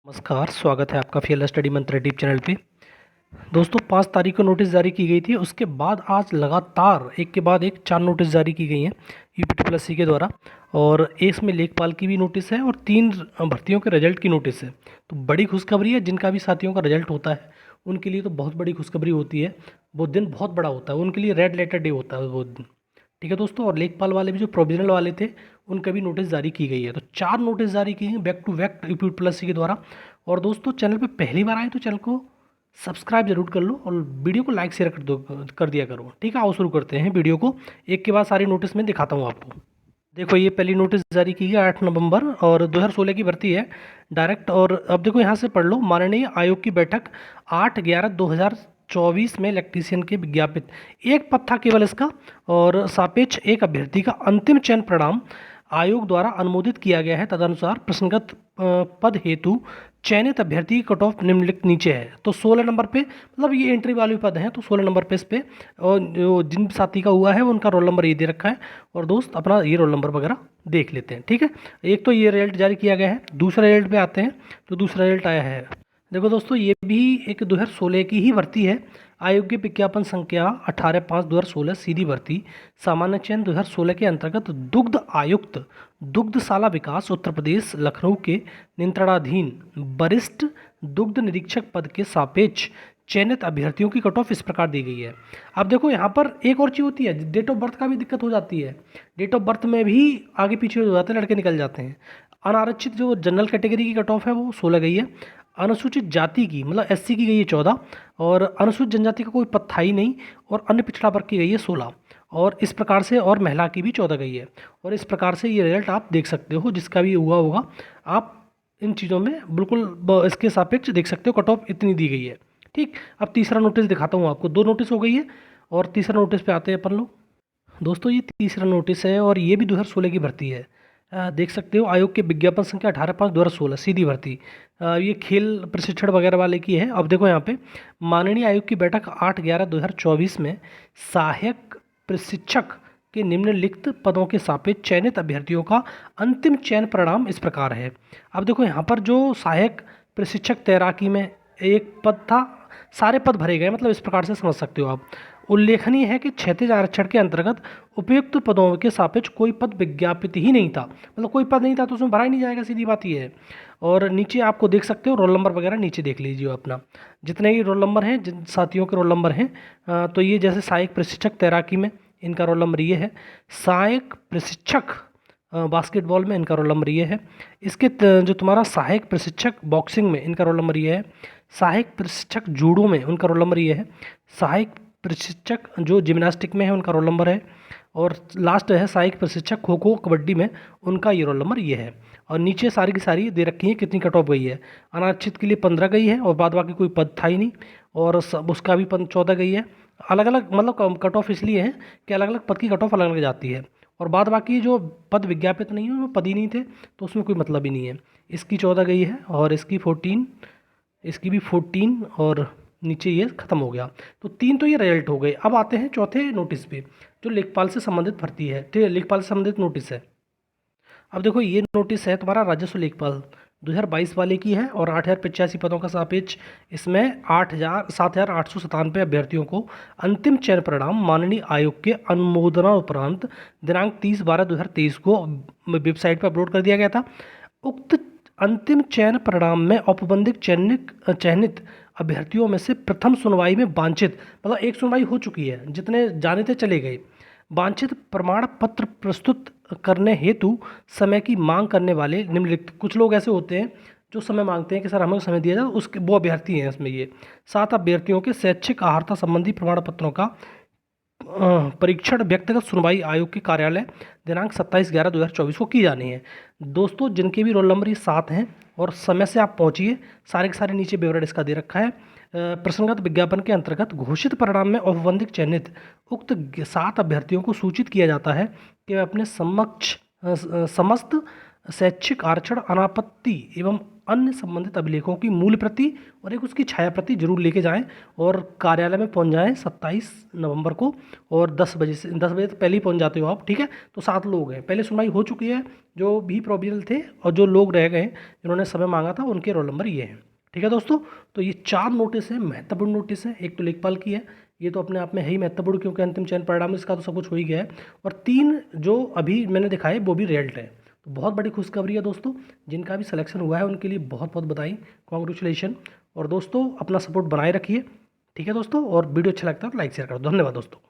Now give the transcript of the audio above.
नमस्कार, स्वागत है आपका फीएलएस स्टडी मंत्र यूट्यूब चैनल पे। दोस्तों 5 तारीख को नोटिस जारी की गई थी, उसके बाद आज लगातार एक के बाद एक 4 नोटिस जारी की गई हैं यूपीपीएससी के द्वारा। और एक इसमें लेखपाल की भी नोटिस है और 3 भर्तियों के रिजल्ट की नोटिस है। तो बड़ी खुशखबरी है, जिनका भी साथियों का रिजल्ट होता है उनके लिए तो बहुत बड़ी खुशखबरी होती है। वो दिन बहुत बड़ा होता है, उनके लिए रेड लेटर डे होता है वो दिन। ठीक है दोस्तों, और लेखपाल वाले भी जो प्रोविजनल वाले थे उनका भी नोटिस जारी की गई है। तो 4 नोटिस जारी की हैं बैक टू बैक यूपीपीएससी के द्वारा। और दोस्तों चैनल पे पहली बार आए तो चैनल को सब्सक्राइब जरूर कर लो और वीडियो को लाइक शेयर कर दिया करो। ठीक है, आओ शुरू करते हैं वीडियो को। एक के बाद सारी नोटिस में दिखाता हूँ आपको। देखो ये पहली नोटिस जारी की है 8 नवंबर और 2016 की भर्ती है डायरेक्ट। और अब देखो यहाँ से पढ़ लो। माननीय आयोग की बैठक 8/11/2024 में इलेक्ट्रीशियन के विज्ञापित एक पद था केवल इसका और सापेक्ष एक अभ्यर्थी का अंतिम चयन परिणाम आयोग द्वारा अनुमोदित किया गया है। तदनुसार प्रश्नगत पद हेतु चयनित अभ्यर्थी की कट ऑफ निम्नलिखित नीचे है। तो 16 नंबर पे, मतलब ये एंट्री वाले पद हैं, तो 16 नंबर पे इस पे और जो जिन साथी का हुआ है उनका रोल नंबर ये दे रखा है। और दोस्त अपना ये रोल नंबर वगैरह देख लेते हैं। ठीक है, एक तो ये रिजल्ट जारी किया गया है। दूसरा रिजल्ट पे आते हैं। तो दूसरा रिजल्ट आया है, देखो दोस्तों ये भी एक 2016 की ही भर्ती है। आयोग की विज्ञापन संख्या 18/5/2016 सीधी भर्ती सामान्य चयन 2016 के अंतर्गत दुग्ध आयुक्त दुग्धशाला विकास उत्तर प्रदेश लखनऊ के नियंत्रणाधीन वरिष्ठ दुग्ध निरीक्षक पद के सापेक्ष चयनित अभ्यर्थियों की कट ऑफ इस प्रकार दी गई है। अब देखो यहाँ पर एक और चीज़ होती है, डेट ऑफ बर्थ का भी दिक्कत हो जाती है। डेट ऑफ बर्थ में भी आगे पीछे हो जाते हैं, लड़के निकल जाते हैं। अनारक्षित जो जनरल कैटेगरी की कट ऑफ है वो 16 गई है। अनुसूचित जाति की मतलब एससी की गई है 14 और अनुसूचित जनजाति का कोई पद था ही नहीं। और अन्य पिछड़ा वर्ग की गई है 16 और इस प्रकार से, और महिला की भी 14 गई है। और इस प्रकार से ये रिजल्ट आप देख सकते हो, जिसका भी हुआ होगा आप इन चीज़ों में बिल्कुल इसके सापेक्ष देख सकते हो। कट ऑफ इतनी दी गई है। ठीक, अब तीसरा नोटिस दिखाता हूँ आपको। 2 नोटिस हो गई है और तीसरा नोटिस पे आते हैं अपन लोग। दोस्तों ये तीसरा नोटिस है और ये भी 2016 की भर्ती है। देख सकते हो आयोग के विज्ञापन संख्या 18/5/2016 सीधी भर्ती। ये खेल प्रशिक्षण वगैरह वाले की है। अब देखो यहाँ पे माननीय आयोग की बैठक 8/11/2024 में सहायक प्रशिक्षक के निम्नलिखित पदों के सापेक्ष चयनित अभ्यर्थियों का अंतिम चयन परिणाम इस प्रकार है। अब देखो यहाँ पर जो सहायक प्रशिक्षक तैराकी में एक पद था, सारे पद भरे गए, मतलब इस प्रकार से समझ सकते हो आप। उल्लेखनीय है कि क्षैतिज आरक्षण के अंतर्गत उपयुक्त पदों के सापेक्ष कोई पद विज्ञापित ही नहीं था, मतलब कोई पद नहीं था तो उसमें भरा ही नहीं जाएगा, सीधी बात ये है। और नीचे आपको देख सकते हो रोल नंबर वगैरह नीचे देख लीजिए अपना, जितने ही रोल नंबर हैं, जिन साथियों के रोल नंबर हैं। तो ये जैसे सहायक प्रशिक्षक तैराकी में इनका रोल नंबर ये है। सहायक प्रशिक्षक बास्केटबॉल में इनका रोल नंबर ये है। इसके जो तुम्हारा सहायक प्रशिक्षक बॉक्सिंग में इनका रोल नंबर ये है। सहायक प्रशिक्षक जूडो में उनका रोल नंबर ये है। सहायक प्रशिक्षक जो जिम्नास्टिक में है उनका रोल नंबर है। और लास्ट है सहायक प्रशिक्षक खो खो कबड्डी में, उनका ये रोल नंबर ये है। और नीचे सारी की सारी दे रखी है कितनी कट ऑफ गई है। अनारक्षित के लिए 15 गई है और बाद बाकी कोई पद था ही नहीं। और उसका भी 14 गई है। अलग अलग मतलब कट ऑफ इसलिए है कि अलग अलग पद की कट ऑफ अलग अलग जाती है। और बाद बाकी जो पद विज्ञापित नहीं है वो पद ही नहीं थे, तो उसमें कोई मतलब ही नहीं है। इसकी 14 गई है और इसकी 14, इसकी भी 14 और नीचे ये ख़त्म हो गया। तो 3 तो ये रिजल्ट हो गए। अब आते हैं चौथे नोटिस पे, जो लेखपाल से संबंधित भर्ती है। ठीक है, लेखपाल से संबंधित नोटिस है। अब देखो ये नोटिस है तुम्हारा राजस्व लेखपाल 2022 वाले की है और 8,085 पदों का सापेक्ष इसमें 7,897 अभ्यर्थियों को अंतिम चयन परिणाम माननीय आयोग के अनुमोदना उपरांत दिनांक 30/12/2023 को वेबसाइट पर अपलोड कर दिया गया था। उक्त अंतिम चयन परिणाम में औपबंधिक चयनित अभ्यर्थियों में से प्रथम सुनवाई में वांछित, मतलब एक सुनवाई हो चुकी है, जितने जाने थे चले गए। वांछित प्रमाण पत्र प्रस्तुत करने हेतु समय की मांग करने वाले निम्नलिखित, कुछ लोग ऐसे होते हैं जो समय मांगते हैं कि सर हमें समय दिया जाए, उसके वो अभ्यर्थी हैं इसमें ये 7 अभ्यर्थियों के शैक्षिक अहर्ता संबंधी प्रमाण पत्रों का परीक्षण व्यक्तिगत सुनवाई आयोग के कार्यालय दिनांक 27/11/2024 को की जानी है। दोस्तों जिनके भी रोल नंबर ये 7 हैं और समय से आप पहुंचिए, सारे के सारे नीचे विवरण इसका दे रखा है। प्रसंगत विज्ञापन के अंतर्गत घोषित परिणाम में औपबंधिक चयनित उक्त 7 अभ्यर्थियों को सूचित किया जाता है कि वे अपने समस्त शैक्षिक आरक्षण अनापत्ति एवं अन्य संबंधित अभिलेखों की मूल प्रति और एक उसकी छाया प्रति जरूर लेके जाएं और कार्यालय में पहुंच जाएं 27 नवंबर को, और 10 बजे तो पहले ही पहुंच जाते हो आप, ठीक है। तो 7 लोग हैं, पहले सुनवाई हो चुकी है, जो भी प्रोविजनल थे और जो लोग रह गए जिन्होंने समय मांगा था उनके रोल नंबर ये हैं, ठीक है दोस्तों। तो ये 4 नोटिस है, महत्वपूर्ण नोटिस है। एक तो लेखपाल की है, ये तो अपने आप में है ही महत्वपूर्ण, क्योंकि अंतिम चयन परिणाम इसका तो सब कुछ हो ही गया है। और 3 जो अभी मैंने दिखाए वो भी रिजल्ट है। तो बहुत बड़ी खुशखबरी है दोस्तों, जिनका भी सिलेक्शन हुआ है उनके लिए बहुत बहुत बधाई, कॉन्ग्रेचुलेशन। और दोस्तों अपना सपोर्ट बनाए रखिए, ठीक है दोस्तों। और वीडियो अच्छा लगता है तो लाइक शेयर कर दो। धन्यवाद दोस्तों।